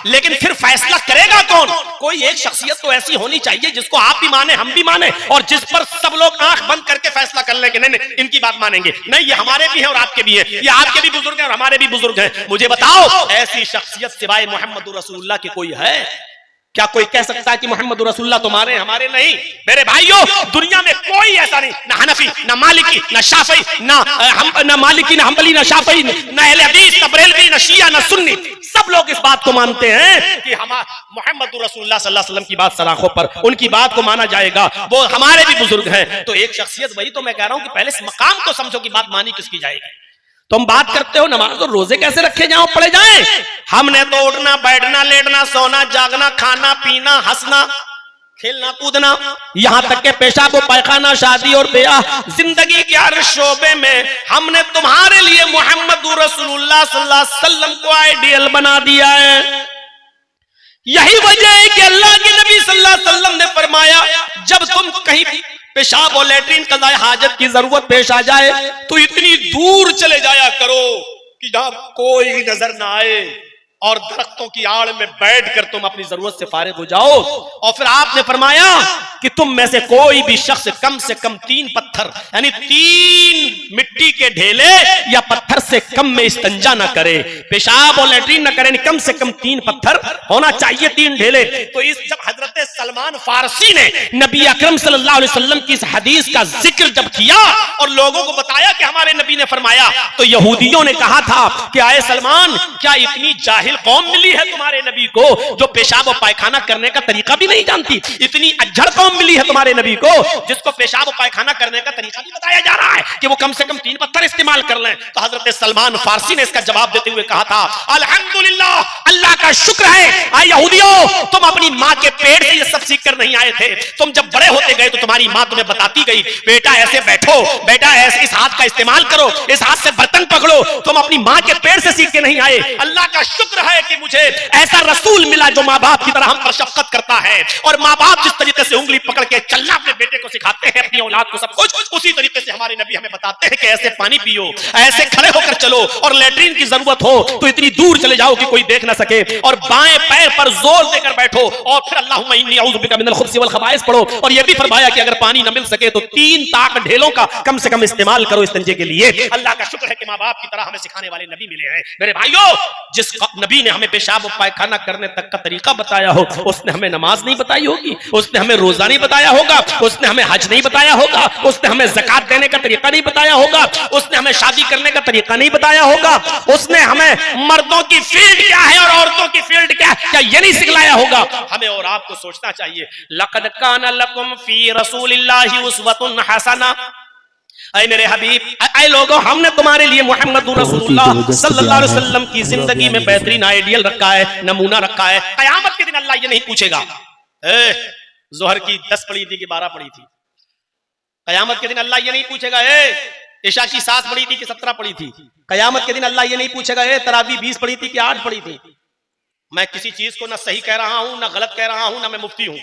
लेकिन फिर फैसला करेगा कौन? कोई एक शख्सियत तो ऐसी होनी चाहिए जिसको आप भी माने, हम भी माने, और जिस पर सब लोग आंख बंद करके फैसला कर लेंगे नहीं नहीं इनकी बात मानेंगे, नहीं ये हमारे भी हैं और आपके भी हैं, ये आपके भी बुजुर्ग हैं और हमारे भी बुजुर्ग हैं। मुझे बताओ ऐसी शख्सियत सिवाय मोहम्मद रसूलुल्लाह की कोई है? क्या कोई कह सकता है कि मोहम्मद रसूलुल्लाह तुम्हारे हमारे? नहीं मेरे भाइयों, दुनिया में कोई ऐसा नहीं, ना हनफी ना मालिकी ना शाफी ना मालिकी ना हम्बली ना शाफी ना अहले हदीस ना बरेलवी ना शिया ना सुन्नी, सब लोग इस बात को मानते हैं कि हम मोहम्मद रसूलुल्लाह सल्लल्लाहु अलैहि वसल्लम की बात सलाखों पर, उनकी बात को माना जाएगा, वो हमारे भी बुजुर्ग हैं। तो एक शख्सियत, वही तो मैं कह रहा हूं कि पहले इस मकाम को समझो कि बात मानी किसकी जाएगी। तुम बात करते हो नमाज और रोजे कैसे रखे जाओ, पढ़े जाएं? हमने तो उठना बैठना लेटना सोना जागना खाना पीना हंसना खेलना कूदना, यहां तक के पेशाब व पैखाना शादी और ब्याह जिंदगी के हर शोबे में हमने तुम्हारे लिए मोहम्मद रसूलुल्लाह सल्लल्लाहु अलैहि वसल्लम को आइडियल बना दिया है। यही वजह है कि अल्लाह के नबी सल्लल्लाहु अलैहि वसल्लम ने फरमाया जब तुम कहीं पेशाब और लैट्रिन कज़ाए हाजत की जरूरत पेश आ जाए तो इतनी दूर चले जाया करो कि जहां कोई नजर ना आए और दरख्तों की आड़ में बैठकर तुम अपनी जरूरत से फारिग हो जाओ। और फिर आपने फरमाया कि तुम में से कोई भी शख्स कम से कम 3 पत्थर यानी 3 मिट्टी के ढेले या पत्थर से कम में इस्तंजा ना करे, पेशाब और लैट्रिन ना करे, कम से कम 3 पत्थर होना चाहिए, 3 ढेले। तो इस जब हजरत सलमान फारसी ने नबी अकरम सल्लल्लाहु अलैहि वसल्लम की इस हदीस का जिक्र जब किया और लोगों को बताया कि हमारे नबी ने फरमाया, तो यहूदियों ने कहा था कि आए सलमान, क्या इतनी जाहिल कौम मिली है तुम्हारे नबी को जो पेशाब और पायखाना करने का तरीका भी नहीं जानती? इतनी अज्जड़ कौम मिली है तुम्हारे नबी को जिसको पेशाब और पायखाना करने का तरीका भी बताया जा रहा है कि वो कम से कम 3 पत्थर इस्तेमाल कर लें। तो हजरत सलमान फारसी ने इसका जवाब देते हुए कहा था, अल्हम्दुलिल्लाह, अल्लाह का शुक्र है आए यहूदियों, तुम अपनी माँ के पेट से ये सब सीख कर नहीं आए थे। तुम जब बड़े होते गए तो तुम्हारी माँ तुम्हें बताती गई, बेटा ऐसे बैठो, बेटा ऐसे इस हाथ का इस्तेमाल करो, इस हाथ से बर्तन पकड़ो। तुम अपनी माँ के पेट से सीख के नहीं आए। अल्लाह का शुक्र है कि मुझे ऐसा रसूल मिला जो माँ बाप की तरह हम पर शफकत करता है, और माँ बाप जिस तरीके से उंगली पकड़ के चलना अपने बेटे को सिखाते हैं, अपनी औलाद को सब कुछ, उसी तरीके से हमारे नबी हमें बताते हैं कि ऐसे पानी पियो, ऐसे खड़े होकर चलो, और लैट्रिन की जरूरत हो तो इतनी दूर चले जाओ कि कोई देख ना सके, और बाएं पैर पर जोर देकर बैठो, और फिर अल्लाहुम्मा इन्नी अऊज़ु बिका मिनल खुब्ज़ि वल खबाइस पढ़ो। और यह भी फरमाया कि अगर पानी न मिल सके तो 3 ताक ढेलों का कम से कम इस्तेमाल करो इस्तिंजे के लिए। अल्लाह का शुक्र है कि माँ बाप की तरह हमें सिखाने वाले नबी मिले हैं। मेरे भाइयों, जिस नबी ने हमें पेशाब और पायखाना करने तक का तरीका बताया हो, उसने हमें नमाज नहीं बताई होगी, उसने हमें रोजा नहीं बताया होगा, उसने हमें हज नहीं बताया होगा, उसने हमें ज़कात देने का तरीका नहीं बताया होगा, उसने हमें शादी करने का तरीका नहीं बताया होगा, उसने हमें मर्दों की फील्ड क्या है और औरतों की फील्ड क्या है, क्या ये नहीं सिखलाया होगा? हमें और आपको सोचना चाहिए। लक़द काना लकुम फी रसूलिल्लाहि उस्वतुन हसना, ऐ मेरे हबीब, ऐ लोगों, हमने तुम्हारे लिए मोहम्मद रसूलुल्लाह सल्लल्लाहु अलैहि वसल्लम की जिंदगी में बेहतरीन आइडियल रखा है, नमूना रखा है। कयामत के दिन अल्लाह ये नहीं पूछेगा जोहर की 10 पढ़ी थी कि 12 पढ़ी थी। कयामत के दिन अल्लाह ये नहीं पूछेगा इशा की 7 पढ़ी थी कि 17 पढ़ी थी। कयामत के दिन अल्लाह ये नहीं पूछेगा तरावी 20 पढ़ी थी कि 8 पढ़ी थी। मैं किसी चीज को ना सही कह रहा हूं ना गलत कह रहा हूं, ना मैं मुफ्ती हूं।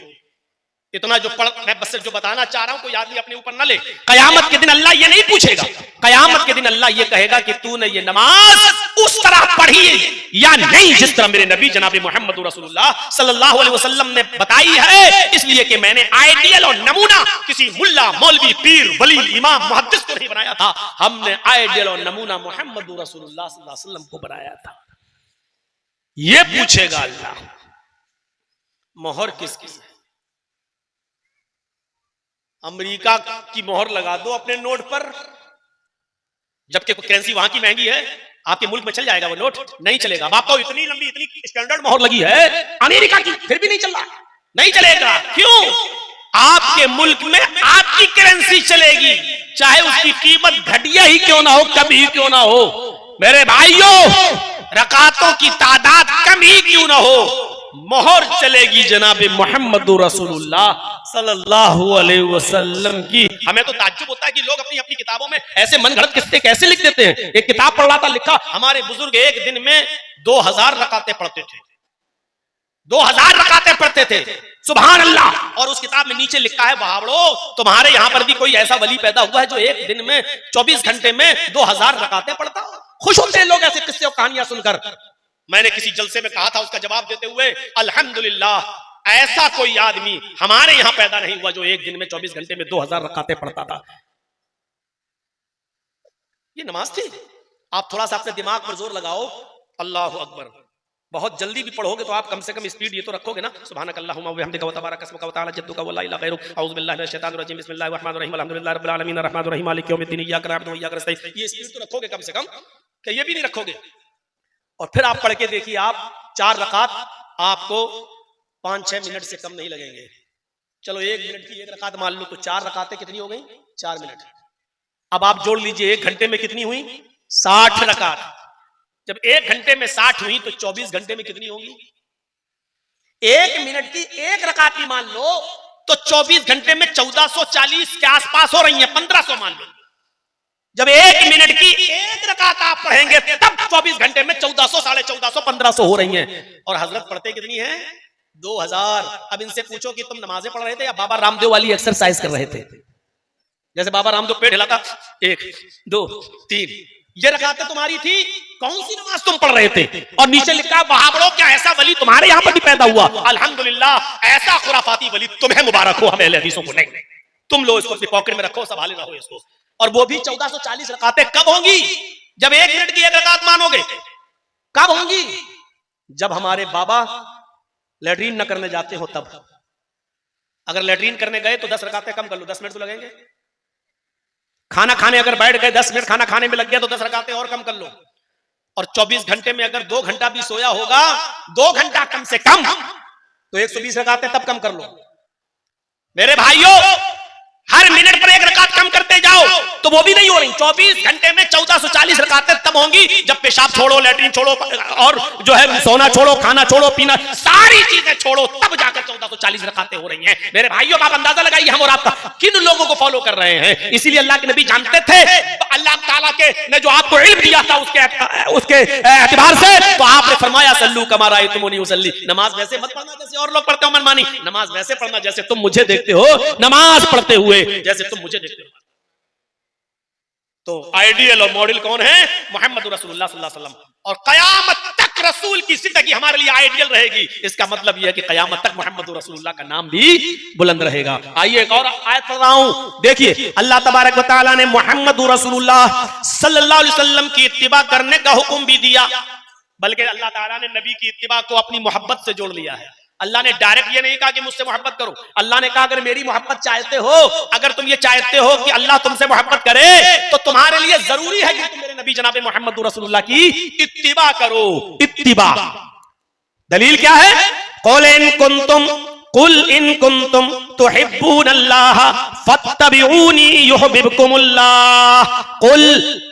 इतना जो मैं बस जो बताना चाह रहा हूं कोई आदमी अपने ऊपर न ले। कयामत के दिन अल्लाह ये नहीं पूछेगा। कयामत के दिन अल्लाह ये कहेगा कि तूने ये नमाज उस तरह पढ़ी या नहीं जिस तरह मेरे नबी जनाब मोहम्मद रसूलुल्लाह सल्लल्लाहु अलैहि वसल्लम ने बताई है। इसलिए कि मैंने आइडियल और नमूना किसी मुल्ला मौलवी पीर वली इमाम मुहद्दिस को नहीं बनाया था, हमने आइडियल और नमूना मोहम्मद रसूलुल्लाह सल्लल्लाहु अलैहि वसल्लम को बनाया था। ये पूछेगा अल्लाह मोहर किसकी है? अमेरिका की मोहर लगा दो अपने नोट पर, जबकि करेंसी वहां की महंगी है। आपके मुल्क में चल जाएगा वो नोट? नहीं चलेगा। बाप को इतनी लंबी इतनी स्टैंडर्ड मोहर लगी है अमेरिका की, फिर भी नहीं चल रहा, नहीं चलेगा। क्यों? आपके मुल्क में आपकी करेंसी चलेगी, चाहे उसकी कीमत घटिया ही क्यों ना हो, कभी ही क्यों ना हो। मेरे भाइयों, रकातों की तादाद कम ही क्यों ना हो, मोहर चलेगी जनाब मोहम्मद रसूलुल्लाह सल्लल्लाहु अलैहि वसल्लम की। हमें तो ताज्जुब होता है कि लोग अपनी अपनी किताबों में ऐसे मनगढ़ंत किस्से कैसे लिख देते हैं। एक किताब पढ़ रहा था, लिखा हमारे बुजुर्ग एक दिन में 2000 रकातें पढ़ते थे, 2000 रकातें पढ़ते थे, सुभान अल्लाह। और उस किताब में नीचे लिखा है, वहावड़ो तुम्हारे यहां पर भी कोई ऐसा वली पैदा हुआ है जो एक दिन में 24 घंटे में 2000 रकातें पढ़ता हो। खुश होते हैं लोग ऐसे किस्से और कहानियां सुनकर। मैंने किसी जलसे में कहा था, उसका जवाब देते हुए, अल्हम्दुलिल्लाह ऐसा कोई आदमी हमारे यहां पैदा नहीं हुआ जो एक दिन में 24 घंटे में 2000 रकातें पढ़ता था। ये नमाज थी। आप थोड़ा सा अपने दिमाग पर जोर लगाओ, अल्लाह अकबर। बहुत जल्दी भी पढ़ोगे तो आप कम से कम स्पीड ये तो रखोगे ना, सुब्हानकल्लाहुम्मा व बिहम्दिका व तबारक अस्मुका व तआला जद्दुका व ला इलाहा गैरुक, अऊज़ु बिल्लाहि मिनश शैतानिर रजीम, बिस्मिल्लाहिर रहमानिर रहीम, अल्हम्दुलिल्लाहि रब्बिल आलमीन, अर्रहमानिर रहीम, मालिकि यौमिद्दीन, इय्याका नअबुदु व इय्याका नस्तईन। ये स्पीड तो रखोगे कम से कम, कि ये भी नहीं रखोगे। और फिर आप पढ़ के देखिए, आप 4 रकात आपको 5-6 मिनट से कम नहीं लगेंगे। चलो 1 मिनट की 1 रकात मान लो, तो 4 रकातें कितनी हो गई? 4 मिनट। अब आप जोड़ लीजिए 1 घंटे में कितनी हुई? 60 रकात। जब 1 घंटे में 60 हुई तो 24 घंटे में कितनी होगी? 1 मिनट की 1 रकात भी मान लो तो 24 घंटे में 1440 के आसपास हो रही है, 1500 मान लो। जब 1 मिनट की 1 रकात आप पढ़ेंगे तब 24 घंटे में 1400, 1450, 1500 हो रही हैं। और हजरत पढ़ते कितनी है? 2000। अब इनसे पूछो कि तुम नमाजें पढ़ रहे थे या बाबा रामदेव वाली एक्सरसाइज कर रहे थे? जैसे बाबा रामदेव पेट हिलाता, 1 2 3, ये रकातें तुम्हारी थी? कौन सी नमाज तुम पढ़ रहे थे? और नीचे लिखा, वहाबड़ो क्या ऐसा वली तुम्हारे यहां पर भी पैदा हुआ? अल्हम्दुलिल्लाह, ऐसा खुराफाती वली तुम्हें मुबारक हो, हमें अहले हदीसों को नहीं। तुम लोग इसको अपनी पॉकेट में रखो, संभाले रहो इसको। और वो भी 1440 रकातें कब होंगी? जब 1 मिनट की 1 रकात मानोगे। कब होंगी? जब हमारे बाबा लैट्रीन न करने जाते हो तब। अगर लैट्रीन करने गए तो 10 रकातें कम कर लो, 10 मिनट तो लगेंगे। खाना खाने अगर बैठ गए, 10 मिनट खाना खाने में लग गया तो 10 रकातें और कम कर लो। और 24 घंटे में अगर 2 घंटा भी सोया होगा, 2 घंटा कम से कम, तो 120 रकातें तब कम कर लो। मेरे भाइयों, हर मिनट पर 1 रकात कम करते जाओ तो वो भी नहीं हो रही। 24 घंटे में 1440 रकातें तब होंगी जब पेशाब छोड़ो, लैट्रिन छोड़ो, और जो है सोना छोड़ो, खाना छोड़ो, पीना, सारी चीजें छोड़ो, तब जाकर 1440 रकातें हो रही हैं। मेरे भाइयों, आप अंदाजा लगाइए हम और आपका किन लोगों को फॉलो कर रहे हैं। इसीलिए अल्लाह के नबी जानते थे, अल्लाह ताला के ने जो आपको इल्म दिया था उसके एतबार से, तो आपने फरमाया, सल्लू कमा रायतुमूनी उसल्ली। नमाज वैसे मत पढ़ना जैसे और लोग पढ़ते हो मनमानी, नमाज वैसे पढ़ना जैसे तुम मुझे देखते हो नमाज पढ़ते हुए, जैसे तुम मुझे देखते हो। तो आइडियल और मॉडल कौन है? मोहम्मद रसूलुल्लाह सल्लल्लाहु अलैहि वसल्लम। और कयामत तक रसूल की जिंदगी हमारे लिए आइडियल रहेगी। इसका मतलब यह है कि कयामत तक मोहम्मद रसूलुल्लाह का नाम भी बुलंद रहेगा। आइए एक और आयत पढ़ रहा हूं, देखिए अल्लाह तबारक व तआला ने मोहम्मद रसूलुल्लाह सल्लल्लाहु अलैहि वसल्लम की इत्तिबा करने का हुक्म भी दिया, बल्कि अल्लाह ताला ने नबी की इत्तिबा को अपनी मोहब्बत से जोड़ लिया है। अल्लाह ने डायरेक्ट ये नहीं कहा कि मुझसे मोहब्बत करो। अल्लाह ने कहा, अगर मेरी मोहब्बत चाहते हो, अगर तुम ये चाहते हो कि अल्लाह तुमसे मोहब्बत करे, तो तुम्हारे लिए जरूरी है कि तुम मेरे नबी जनाब मोहम्मद रसूलुल्लाह की इत्तिबा करो। इत्तिबा दलील क्या है? कुल इन कुंतुम तुहिब्बूनल्लाह फत्तबिऊनी युहिब्बुकुमुल्लाह। कुल,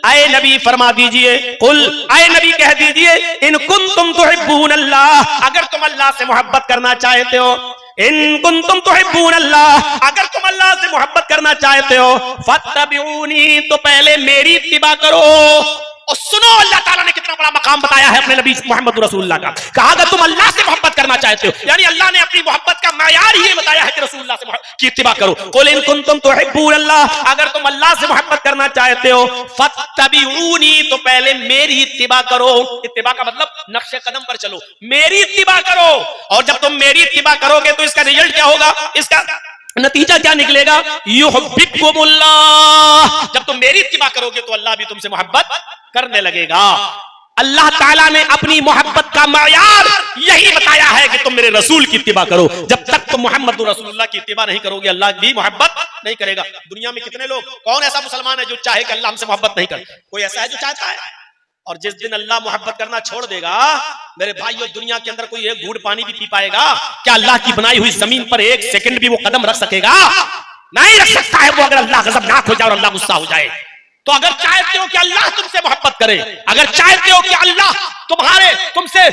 आए नबी फरमा दीजिए, कुल, आए नबी कह दीजिए, इन कुंतुम तुहिब्बूनल्लाह, अगर तुम अल्लाह से मोहब्बत करना चाहते हो, इन कुंतुम तुहिब्बूनल्लाह, अगर तुम अल्लाह से मोहब्बत करना चाहते हो, फत्तबिऊनी, तो पहले मेरी इत्तिबा करो। और सुनो, अल्लाह ताला ने कितना बड़ा मकाम बताया है अपने नबी मोहम्मद रसूलुल्लाह का। कहा, अगर तुम अल्लाह से मोहब्बत करना चाहते हो, यानी अल्लाह ने अपनी मोहब्बत का मयार ही बताया है कि रसूलुल्लाह से की इत्तिबा करो। कुल इन कुंतुम तुहिब्बूनल्लाह, अगर तुम अल्लाह से मोहब्बत करना चाहते हो, फत्तबिऊनी, तो पहले मेरी इत्तिबा करो। इत्तिबा का मतलब नक्शे कदम पर चलो, मेरी इत्तिबा करो। और जब तुम मेरी इत्तिबा करोगे तो इसका रिजल्ट क्या होगा, इसका नतीजा क्या निकलेगा? युहिब्बुकुमुल्लाह, जब तुम मेरी इत्तिबा करोगे तो अल्लाह भी तुमसे मोहब्बत करने लगेगा। अल्लाह ताला ने अपनी मोहब्बत का मयार यही बताया है कि तुम मेरे रसूल की इत्तिबा करो। जब तक तुम मोहम्मद रसूलुल्लाह की इत्तिबा नहीं करोगे, अल्लाह भी मोहब्बत नहीं करेगा। दुनिया में कितने लोग, कौन ऐसा मुसलमान है जो चाहे कि अल्लाह हमसे मोहब्बत नहीं करे? कोई ऐसा है जो चाहता है? और जिस दिन अल्लाह मोहब्बत करना छोड़ देगा, मेरे भाइयों, दुनिया के अंदर कोई एक घूंट पानी भी पी पाएगा? क्या अल्लाह की बनाई हुई जमीन पर 1 सेकंड भी वो कदम रख सकेगा? नहीं रख सकता है वो, अगर अल्लाह गज़बनाक हो जाए और अल्लाह गुस्सा हो जाए। तो अगर चाहते हो कि अल्लाह तुमसे मोहब्बत करे, अगर चाहते हो कि अल्लाह तुमसे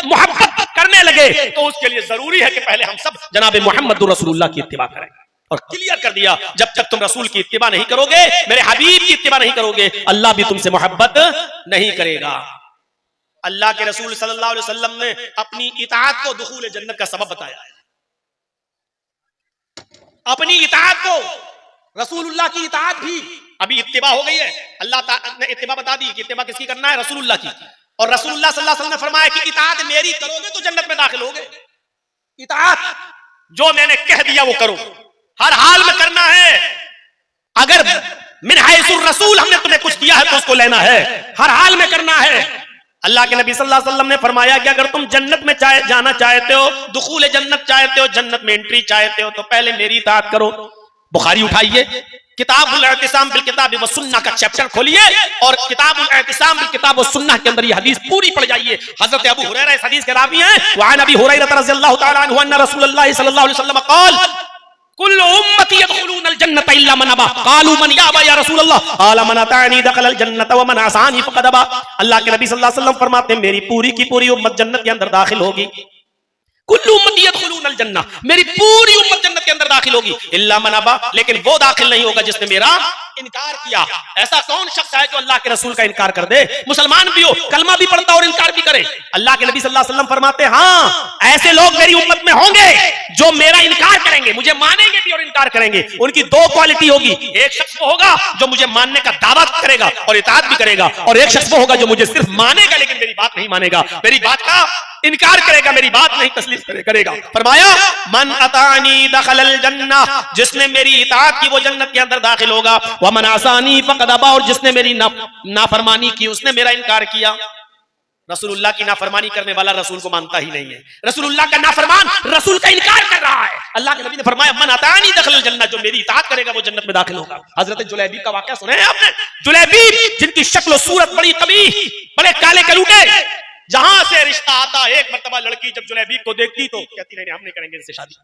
मोहब्बत करने लगे, तो उसके लिए जरूरी है कि पहले हम सब जनाब मोहम्मद रसूलुल्लाह की इत्तिबा करें। और क्लियर कर दिया, जब तक तुम रसूल की इत्तिबा नहीं करोगे, मेरे हबीब की इत्तिबा नहीं करोगे, अल्लाह भी तुमसे मोहब्बत नहीं करेगा। अल्लाह के रसूल सल्लल्लाहु अलैहि वसल्लम ने अपनी इताअत को दुखूल जन्नत का सबब बताया है। अपनी इताअत को, रसूलुल्लाह की इताअत भी, अभी इत्तिबा हो गई है, अल्लाह ने इत्तिबा बता दी कि इत्तिबा किसकी करना है? रसूलुल्लाह की। और रसूलुल्लाह सल्लल्लाहु अलैहि वसल्लम ने फरमाया कि इताअत मेरी करोगे तो जन्नत में दाखिल होगे। इताअत जो मैंने कह दिया वो करो, हर हाल में करना है। अगर मिन हाइसुर रसूल हमने तुम्हें कुछ दिया है तो उसको लेना है, हर हाल में करना है। अल्लाह के नबी सल्लल्लाहु अलैहि वसल्लम ने फरमाया कि अगर तुम जन्नत में जाना चाहते हो, दुखूल जन्नत चाहते हो, जन्नत में एंट्री चाहते हो, तो पहले मेरी इताअत करो। बुखारी उठाइए, किताबुल इतिसाम बिल किताब व सुन्नह का चैप्टर खोलिए और किताबुल इतिसाम बिल किताब व सुन्नह के अंदर ये हदीस पूरी पढ़ जाइए। हजरत अबू हुरैरा इस हदीस के रावी हैं। व अन अबी हुरैरा रज़ियल्लाहु तआला अन्हु अन्ना रसूलुल्लाह सल्लल्लाहु अलैहि वसल्लम क़ाल कुल्लु उम्मती यदखुलूनल जन्नत इल्ला मन अबा। क़ालू मन याबा या रसूलल्लाह? क़ाल मन अतानी दखलल जन्नत व मन असानी फ़क़द अबा। अल्लाह के नबी सल्लल्लाहु अलैहि वसल्लम फरमाते हैं मेरी पूरी की पूरी उम्मत जन्नत के अंदर दाखिल होगी। कुल्लु उम्मती यदखुलूनल जन्नह, मेरी पूरी उम्मत जन्नत के अंदर दाखिल होगी, इल्ला मन अबा, लेकिन वो दाखिल नहीं होगा जिसने मेरा इनकार किया। ऐसा कौन शख्स है जो अल्लाह के रसूल का इनकार कर दे? मुसलमान भी हो, कलमा भी पढ़ता और इनकार भी करे। अल्लाह के नबी सल्लल्लाहु अलैहि वसल्लम फरमाते हैं हाँ, ऐसे लोग मेरी उम्मत में होंगे जो मेरा इनकार करेंगे, मुझे मानेंगे भी और इनकार करेंगे। उनकी दो क्वालिटी होगी, एक शख्स वो होगा जो मुझे मानने का दावा करेगा और इताअत भी करेगा, और एक शख्स वो होगा जो मुझे सिर्फ मानेगा लेकिन मेरी बात नहीं मानेगा, मेरी बात का इनकार करेगा, मेरी बात नहीं तस्लीम करेगा। फरमाया मन अतानी दखलल जन्नह, जिसने मेरी इताअत की वो जन्नत के अंदर दाखिल होगा। व मन असानी फ़क़द अबा, और जिसने मेरी नाफरमानी की उसने मेरा इनकार किया। रसूलुल्लाह की नाफरमानी करने वाला रसूल को मानता ही नहीं है, रसूलुल्लाह का नाफरमान रसूल का इनकार कर रहा है। अल्लाह के नबी ने फरमाया मन अतानी दखलल जन्नह, जो मेरी इताअत करेगा वो जन्नत में दाखिल होगा। हजरत जुलैबीब का वाकया सुने हैं आपने? जुलैबीब जिनकी शक्ल सूरत बड़ी कबीह, बड़े काले कलूटे, जहां से रिश्ता आता, एक मर्तबा लड़की जब जुलैबीब को देखती तो कहती नहीं हम नहीं करेंगे इससे शादी,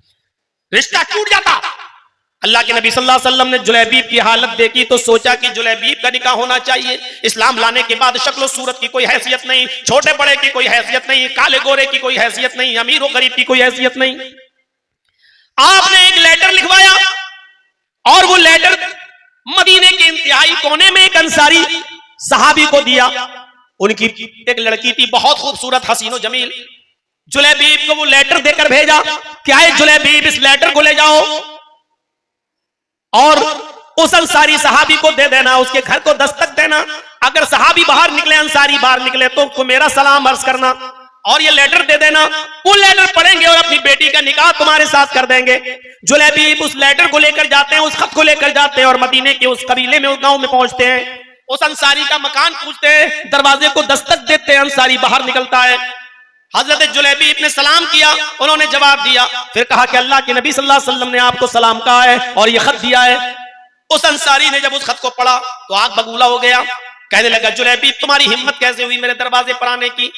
रिश्ता टूट जाता। अल्लाह के नबी सल्लल्लाहु अलैहि वसल्लम ने जुलैबीब की हालत देखी तो सोचा कि जुलैबीब का निकाह होना चाहिए। इस्लाम लाने के बाद शक्ल सूरत की कोई हैसियत नहीं, छोटे बड़े की कोई हैसियत नहीं, काले गोरे की कोई हैसियत नहीं, अमीर और गरीब की कोई हैसियत नहीं। आपने एक लेटर लिखवाया और वो लेटर मदीने के इंतहाई कोने में एक अंसारी सहाबी को दिया। उनकी एक लड़की थी बहुत खूबसूरत, हसीनो जमील। जुलैबीब को वो लेटर देकर भेजा, क्या है जुलैबीब इस लेटर को ले जाओ और उस अंसारी सहाबी को दे देना, उसके घर को दस्तक देना। अगर सहाबी बाहर निकले, अंसारी बाहर निकले तो मेरा सलाम अर्ज करना और ये लेटर दे देना। वो लेटर पढ़ेंगे और अपनी बेटी का निकाह तुम्हारे साथ कर देंगे। जुलैबीब उस लेटर को लेकर जाते हैं, उस खत को लेकर जाते हैं और मदीने के उस कबीले में, उस गांव में पहुंचते हैं। उस अंसारी का मकान पूछते हैं, दरवाजे को दस्तक देते हैं, अंसारी बाहर निकलता है। हजरत जुलैबीब ने सलाम किया, उन्होंने जवाब दिया, फिर कहा कि अल्लाह के नबी सल्लल्लाहु अलैहि वसल्लम ने आपको सलाम कहा है और ये खत दिया है। उस अंसारी ने जब उस खत को पढ़ा तो आग बबूला हो गया, कहने लगा जुलैबीब तुम्हारी हिम्मत कैसे हुई मेरे दरवाजे पर आने की?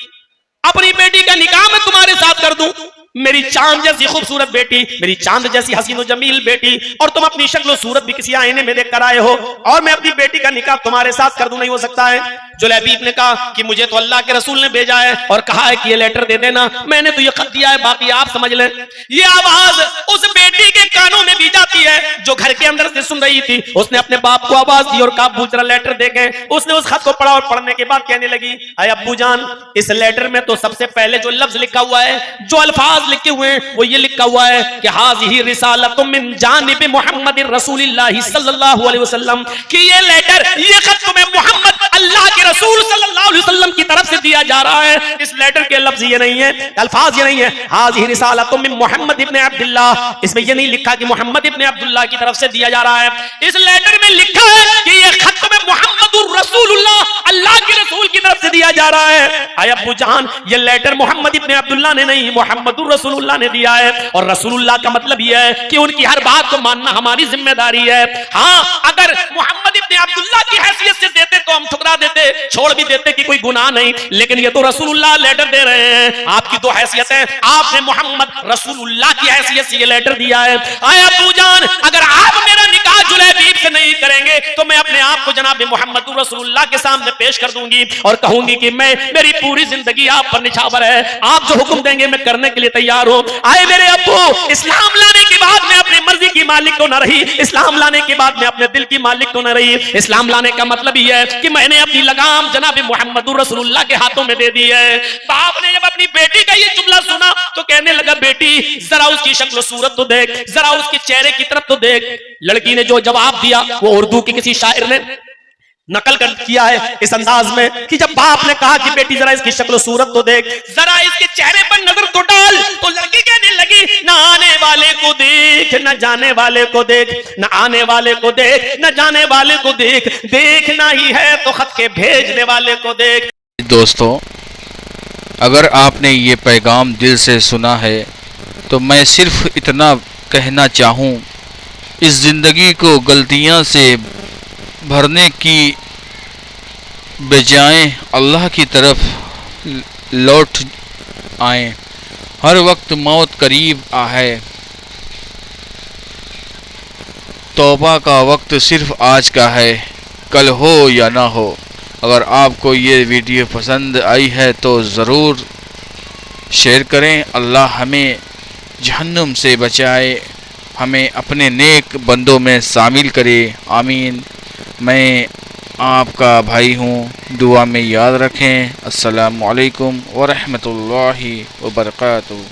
अपनी बेटी का निकाह मैं तुम्हारे साथ कर दूं, मेरी चांद जैसी खूबसूरत बेटी, मेरी चांद जैसी हसीनो जमील बेटी, और तुम अपनी शक्ल सूरत भी किसी आईने में देख कर आए हो और मैं अपनी बेटी का निकाह तुम्हारे साथ कर दूं, नहीं हो सकता है। जुलैबीब ने कहा कि मुझे तो अल्लाह के रसूल ने भेजा है और कहा है कि ये लेटर दे देना, मैंने तो ये खत दिया है, बाकी आप समझ लें। ये आवाज उस बेटी के कानों में भी जाती है जो घर के अंदर से सुन रही थी। उसने अपने बाप को आवाज दी और कहा पूछ रहा लेटर देखे। उसने उस खत को पढ़ा और पढ़ने के बाद कहने लगी अरे अब्बू जान, इस लेटर में तो सबसे पहले जो लफ्ज लिखा हुआ है, जो अल्फाज लिखे हुए हैं वो ये लिखा हुआ है कि हाज़िही रिसालतुम मिन जानिब मुहम्मद रसूलिल्लाह सल्लल्लाहु अलैहि वसल्लम, कि ये लेटर, ये खत तुम्हें मोहम्मद अल्लाह के रसूल सल्लल्लाहु अलैहि वसल्लम की तरफ से दिया जा रहा है। इस लेटर के लफ्ज ये नहीं है, अल्फाज ये नहीं है हाज़िही रिसालतुम मिन मुहम्मद इब्न अब्दुल्लाह, इसमें ये नहीं लिखा कि मोहम्मद इब्न अब्दुल्लाह की तरफ से दिया जा रहा है। इस लेटर में लिखा है कि ये खत तुम्हें मोहम्मदुर रसूलुल्लाह, अल्लाह के रसूल की तरफ से दिया जा रहा है। आय अब्बू जान, ये लेटर मोहम्मद इब्न अब्दुल्लाह ने नहीं, मोहम्मदुर रसूलुल्लाह ने दिया है। और रसूलुल्लाह का मतलब यह है कि उनकी हर बात को मानना हमारी जिम्मेदारी है। हाँ, अगर मोहम्मद इब्न अब्दुल्लाह की हैसियत से देते तो हम ठुकरा देते, छोड़ भी देते कि कोई गुनाह नहीं, लेकिन ये तो रसूलुल्लाह लेटर दे रहे हैं। आपकी दो हैसियत है, आपने मोहम्मद रसूलुल्लाह की हैसियत से ये लेटर दिया है। आय अब्बू जान, अगर आप मेरा निकाह जुलैबीब से नहीं करेंगे तो मैं अपने आप को जनाब मोहम्मद रसूलुल्लाह के सामने पेश कर दूंगी और कहूंगी कि मेरी पूरी जिंदगी आप पर निछावर है, आप जो हुक्म देंगे मैं करने के लिए तैयार हूं। आए मेरे अब्बू, इस्लाम लाने के बाद मैं अपनी मर्जी की मालिक तो न रही, इस्लाम लाने के बाद मैं अपने दिल की मालिक तो न रही। इस्लाम लाने का मतलब ही है कि मैंने अपनी लगाम जनाब मोहम्मद रसूलुल्लाह के हाथों में दे दी है। बाप ने जब अपनी बेटी का ये जुमला सुना तो कहने लगा बेटी जरा उसकी शक्ल सूरत तो देख, जरा उसके चेहरे की तरफ तो देख। लड़की ने जो जवाब दिया वो उर्दू के किसी शायर ने नकल कर किया है इस अंदाज में कि जब बाप ने कहा कि बेटी जरा इसकी शक्ल सूरत तो देख, जरा इसके चेहरे पर नजर तो डाल, तो लड़की कहने लगी न आने वाले को देख, न जाने वाले को देख, न आने वाले को देख, न जाने वाले को देख, देखना ही है तो खत के भेजने वाले को देख। दोस्तों, अगर आपने ये पैगाम दिल से सुना है तो मैं सिर्फ इतना कहना चाहूँ, इस ज़िंदगी को गलतियाँ से भरने की बजाय अल्लाह की तरफ लौट आएं। हर वक्त मौत करीब है। तौबा का वक्त सिर्फ आज का है, कल हो या ना हो। अगर आपको ये वीडियो पसंद आई है तो ज़रूर शेयर करें। अल्लाह हमें जहन्नुम से बचाए, हमें अपने नेक बंदों में शामिल करे। आमीन। मैं आपका भाई हूँ, दुआ में याद रखें। अस्सलामु अलैकुम व रहमतुल्लाहि व बरकातुहू।